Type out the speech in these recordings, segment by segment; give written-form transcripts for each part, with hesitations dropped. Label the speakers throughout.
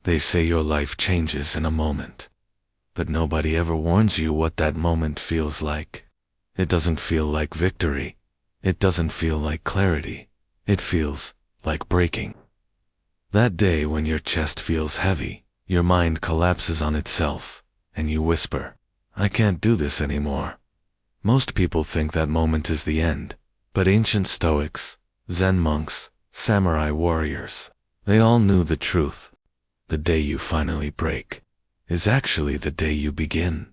Speaker 1: They say your life changes in a moment. But nobody ever warns you what that moment feels like. It doesn't feel like victory. It doesn't feel like clarity. It feels like breaking. That day when your chest feels heavy, your mind collapses on itself, and you whisper, "I can't do this anymore." Most people think that moment is the end, but ancient Stoics, Zen monks, samurai warriors, they all knew the truth. The day you finally break is actually the day you begin.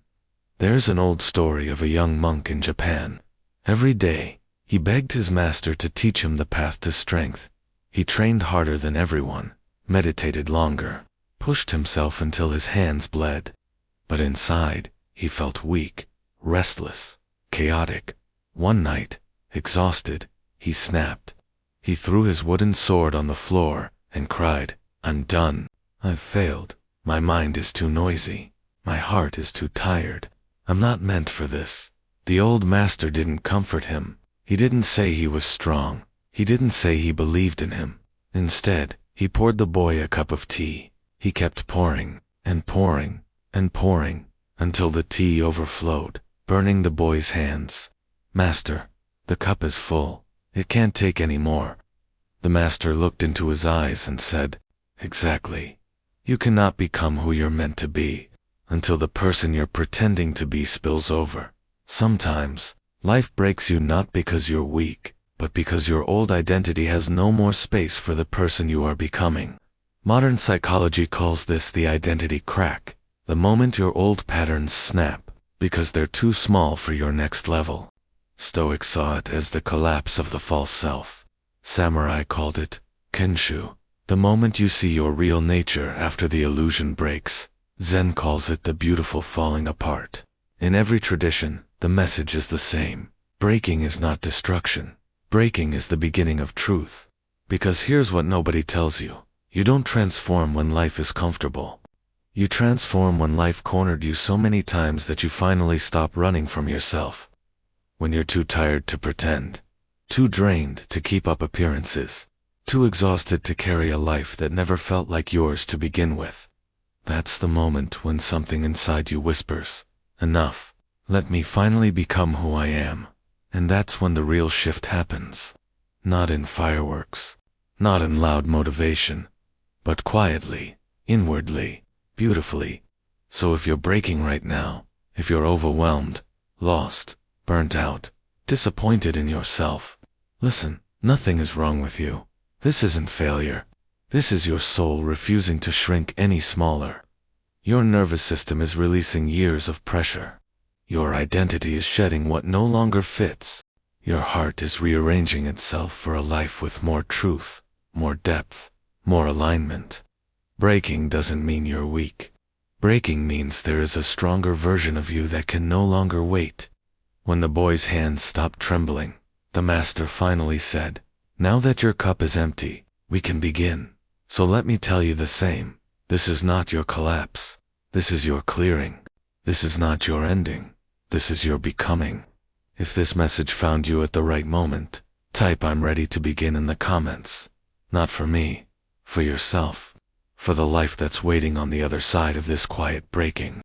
Speaker 1: There's an old story of a young monk in Japan. Every day, he begged his master to teach him the path to strength. He trained harder than everyone, meditated longer, pushed himself until his hands bled. But inside, he felt weak, restless, chaotic. One night, exhausted, he snapped. He threw his wooden sword on the floor and cried, "I'm done. I've failed. My mind is too noisy. My heart is too tired. I'm not meant for this." The old master didn't comfort him. He didn't say he was strong. He didn't say he believed in him. Instead, he poured the boy a cup of tea. He kept pouring, and pouring, and pouring, until the tea overflowed, burning the boy's hands. "Master, the cup is full. It can't take any more." The master looked into his eyes and said, "Exactly. You cannot become who you're meant to be until the person you're pretending to be spills over. Sometimes, life breaks you not because you're weak, but because your old identity has no more space for the person you are becoming." Modern psychology calls this the identity crack, the moment your old patterns snap because they're too small for your next level. Stoics saw it as the collapse of the false self. Samurai called it kenshō, the moment you see your real nature after the illusion breaks. Zen calls it the beautiful falling apart. In every tradition, the message is the same. Breaking is not destruction. Breaking is the beginning of truth. Because here's what nobody tells you. You don't transform when life is comfortable. You transform when life cornered you so many times that you finally stop running from yourself. When you're too tired to pretend, too drained to keep up appearances, too exhausted to carry a life that never felt like yours to begin with. That's the moment when something inside you whispers, "Enough. Let me finally become who I am." And that's when the real shift happens. Not in fireworks, not in loud motivation, but quietly, inwardly, beautifully. So if you're breaking right now, if you're overwhelmed, lost, burnt out, disappointed in yourself, listen, nothing is wrong with you. This isn't failure. This is your soul refusing to shrink any smaller. Your nervous system is releasing years of pressure. Your identity is shedding what no longer fits. Your heart is rearranging itself for a life with more truth, more depth, more alignment. Breaking doesn't mean you're weak. Breaking means there is a stronger version of you that can no longer wait. When the boy's hands stopped trembling, the master finally said, "Now that your cup is empty, we can begin. So let me tell you the same. This is not your collapse. This is your clearing. This is not your ending. This is your becoming." If this message found you at the right moment, type "I'm ready to begin" in the comments. Not for me, for yourself, for the life that's waiting on the other side of this quiet breaking.